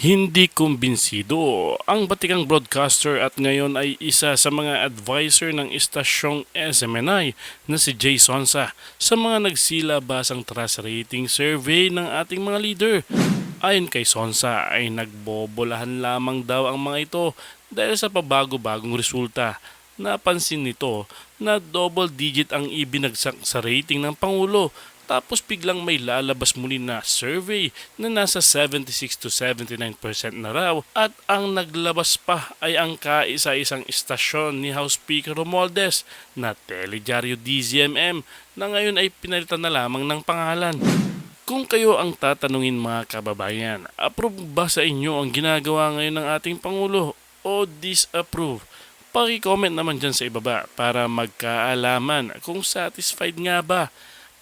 Hindi kumbinsido ang batikang broadcaster at ngayon ay isa sa mga advisor ng istasyong SMNI na si Jay Sonsa sa mga nagsilabasang trust rating survey ng ating mga leader. Ayon kay Sonsa ay nagbobolahan lamang daw ang mga ito dahil sa pabago-bagong resulta. Napansin nito na double digit ang ibinagsak sa rating ng Pangulo tapos biglang may lalabas muli na survey na nasa 76 to 79% na raw at ang naglabas pa ay ang kaisa-isang istasyon ni House Speaker Romualdez na Telediario DZMM na ngayon ay pinalitan na lamang ng pangalan. Kung kayo ang tatanungin mga kababayan, approve ba sa inyo ang ginagawa ngayon ng ating Pangulo o disapprove? Paki-comment naman dyan sa ibaba para magkaalaman kung satisfied nga ba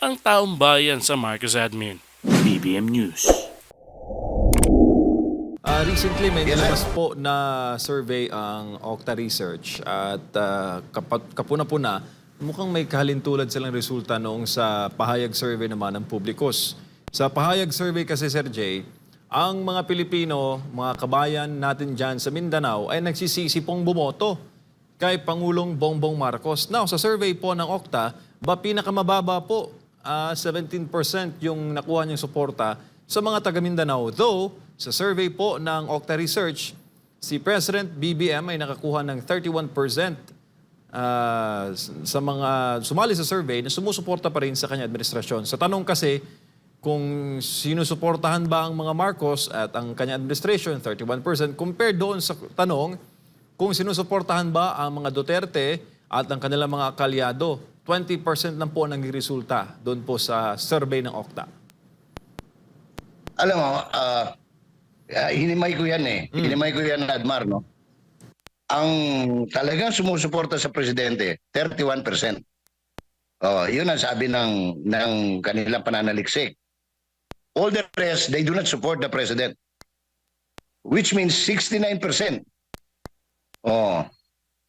ang taong bayan sa Marcos Admin. BBM News. Recently may nilabas po na survey ang Okta Research at kapuna-puna mukhang may kahalintulad silang resulta noong sa pahayag survey naman ng Publicos. Sa pahayag survey kasi Sir Jay, ang mga Pilipino, mga kabayan natin dyan sa Mindanao ay nagsisisi pong bumoto kay Pangulong Bongbong Marcos. Now, sa survey po ng Okta, pinakamababa po 17% yung nakuha niyang suporta sa mga taga Mindanao. Though, sa survey po ng Okta Research, si President BBM ay nakakuha ng 31% sa mga sumali sa survey na sumusuporta pa rin sa kanya administrasyon. Sa tanong kasi, kung sinusuportahan ba ang mga Marcos at ang kanya administration, 31%, compared doon sa tanong, kung sinusuportahan ba ang mga Duterte at ang kanilang mga kalyado, 20% lang po ang nagresulta doon po sa survey ng Okta. Alam mo, hinimay ko yan eh. Hinimay ko yan, Admar, no? Ang talagang sumusuporta sa presidente, 31%. Oh, yun ang sabi ng kanilang pananaliksik. All the rest, they do not support the president. Which means 69%. Oh,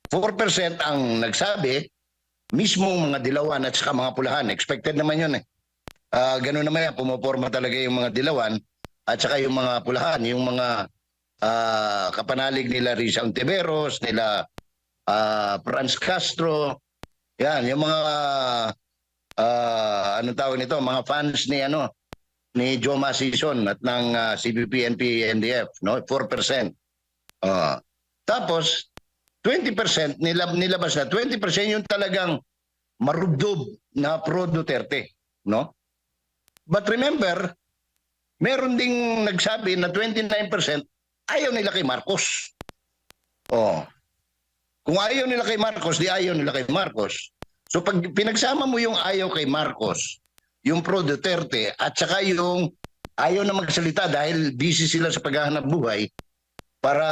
4% ang nagsabi, mismong mga dilawan at saka mga pulahan. Expected naman yun eh. Ganun naman yan, pumoporma talaga yung mga dilawan at saka yung mga pulahan, yung mga kapanalig nila Risa Ontiveros, nila Franz Castro, yan, yung mga anong tawag nito, mga fans ni Joe Masison at ng CBP, NDF, no? 4%. Tapos 20% nilabas na 20% yung talagang marubdob na pro Duterte, no? But remember, meron ding nagsabi na 29% ayaw nila kay Marcos. Oh. Kung ayaw nila kay Marcos, di ayaw nila kay Marcos. So pag pinagsama mo yung ayaw kay Marcos, yung pro Duterte at saka yung ayaw na magsalita dahil busy sila sa paghahanap buhay para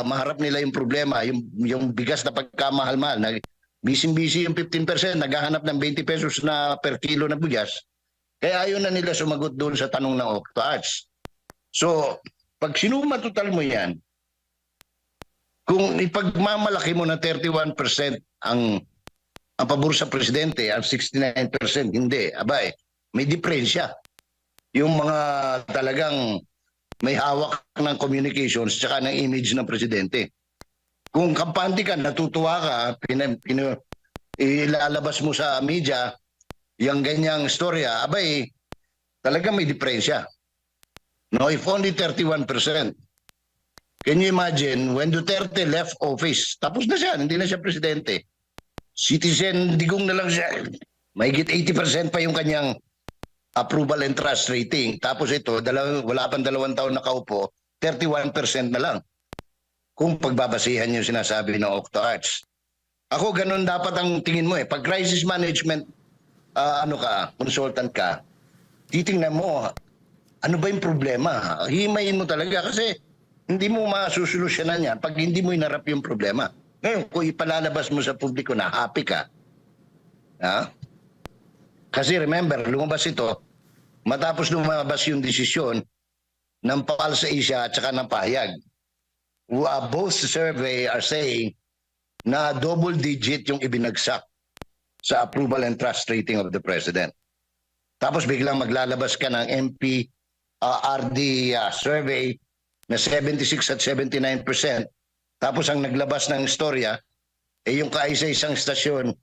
maharap nila yung problema, yung bigas na pagkamahal-mahal, na busy yung 15%, naghahanap ng 20 pesos na per kilo na bigas. Kaya ayaw na nila sumagot doon sa tanong ng Okta Arts. So, pag sinumatotal mo yan, kung ipagmamalaki mo na 31% ang pabor sa presidente, ang 69% hindi, abay, may diferensya. Yung mga talagang may hawak ng communications tsaka ng image ng presidente. Kung kampante ka, natutuwa ka, ilalabas mo sa media yung ganyang storya, abay, talaga may diferensya. No, if only 31%. Can you imagine, when Duterte left office, tapos na siya, hindi na siya presidente. Citizen, digong na lang siya. Mahigit 80% pa yung kanyang approval and trust rating. Tapos ito, wala pang 2 taon nakaupo, 31% na lang. Kung pagbabasihan yung sinasabi ng Okta Arts. Ako, ganun dapat ang tingin mo eh. Pag crisis management, consultant ka, titingnan mo, ano ba yung problema? Himayin mo talaga kasi hindi mo masusolusyonan yan pag hindi mo inarap yung problema. Ngayon, kung ipalalabas mo sa publiko na happy ka, kasi remember, lumabas ito, matapos lumabas yung desisyon ng Pulse Asia at saka ng Pahayag. Both survey are saying na double digit yung ibinagsak sa approval and trust rating of the president. Tapos biglang maglalabas ka ng MP RD survey na 76 at 79%. Tapos ang naglabas ng istorya, yung kaisa-isang stasyon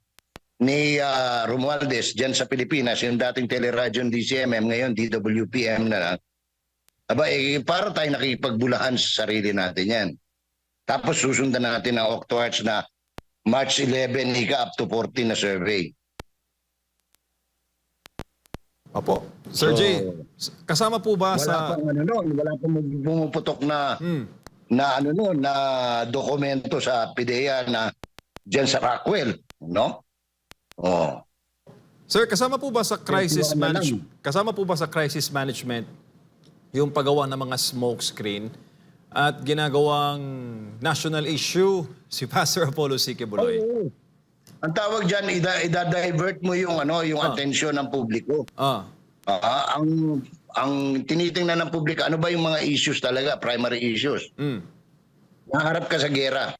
ni Romualdez dyan sa Pilipinas, yung dating teleradyo ng DCMM, ngayon DWPM na lang. Aba, para tayo nakikipagbulahan sa sarili natin yan. Tapos susundan natin ang Octoarts na March 11 ika up to 14 na survey. Opo. Sir So, Jay, kasama po ba Wala pang pumuputok na na dokumento sa PIDEA na diyan sa Rockwell, no? Oh. Sir, kasama po ba sa crisis Kaya lang. management yung paggawa ng mga smoke screen at ginagawang national issue si Pastor Apollo C. Quiboloy? Oo. Ang tawag diyan ida-divert mo yung yung atensyon ng publiko. Ang tinitingnan ng publiko, ano ba yung mga issues talaga, primary issues? Naharap ka sa gera.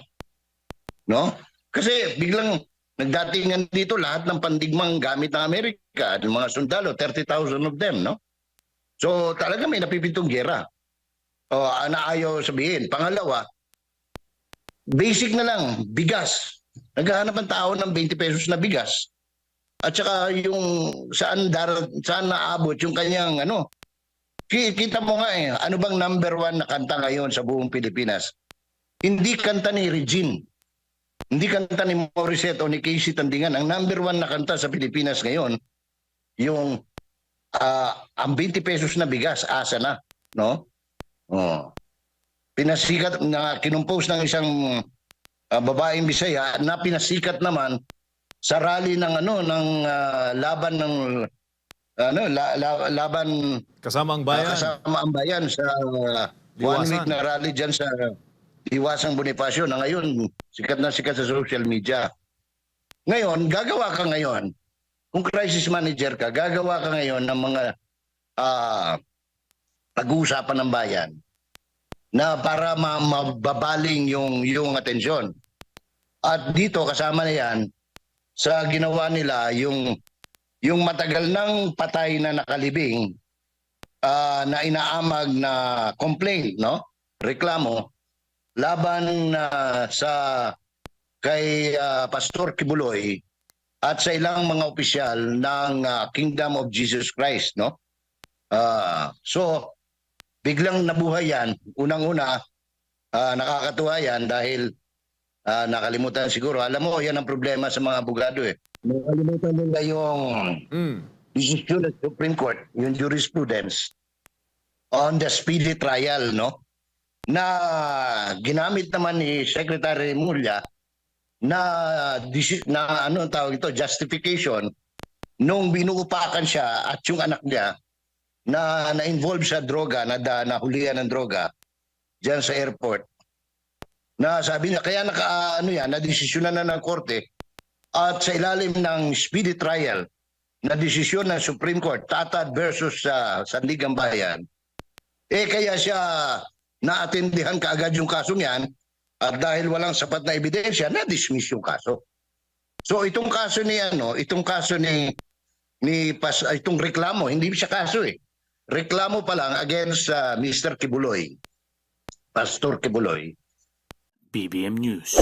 No? Kasi biglang nagdatingan dito lahat ng pandigmang gamit ng Amerika, ng mga sundalo, 30,000 of them, no? So talaga may napipintong gera. Na ayaw sabihin. Pangalawa, basic na lang, bigas. Naghahanap ang tao ng 20 pesos na bigas. At saka yung saan naabot yung kanyang kita mo nga ano bang number 1 na kanta ngayon sa buong Pilipinas? Hindi kanta ni Regine. Hindi kanta ni Morissette o ni Casey Tandingan. Ang number 1 na kanta sa Pilipinas ngayon, yung ang 20 pesos na bigas, asa na, no? Pinasikat na kinumpose ng isang babaeng Bisaya na pinasikat naman sa rally ng laban ng laban Kasama ang bayan? kasama ang bayan sa 1 week na rally diyan sa Iwasang Bonifacio na ngayon sikat na sikat sa social media. Ngayon, gagawa ka ngayon, kung crisis manager ka, gagawa ka ngayon ng mga pag-uusapan ng bayan na para mababaling yung atensyon. At dito kasama na yan sa ginawa nila yung matagal ng patay na nakalibing na inaamag na complaint, no? Reklamo laban sa kay Pastor Quiboloy at sa ilang mga opisyal ng Kingdom of Jesus Christ, no? So biglang nabuhay yan. Unang-una nakakatuwa yan dahil nakalimutan siguro. Alam mo, yan ang problema sa mga abogado eh. Nakalimutan nila yung decision ng Supreme Court, yung jurisprudence on the speedy trial, no? Na ginamit naman ni Secretary Mulya na tawag ito, justification nung binuupakan siya at yung anak niya na na-involve sa droga, nahulihan ng droga diyan sa airport. Na sabi niya, kaya na-desisyonan na ng korte at sa ilalim ng speedy trial na desisyon ng Supreme Court, Tatad versus Sandigan Bayan, kaya siya naatendihan kaagad yung kasong yan at dahil walang sapat na ebidensya, na-dismiss yung kaso. So itong kaso ni itong reklamo, hindi siya kaso eh. Reklamo pa lang against Mr. Quiboloy, Pastor Quiboloy. BBM News.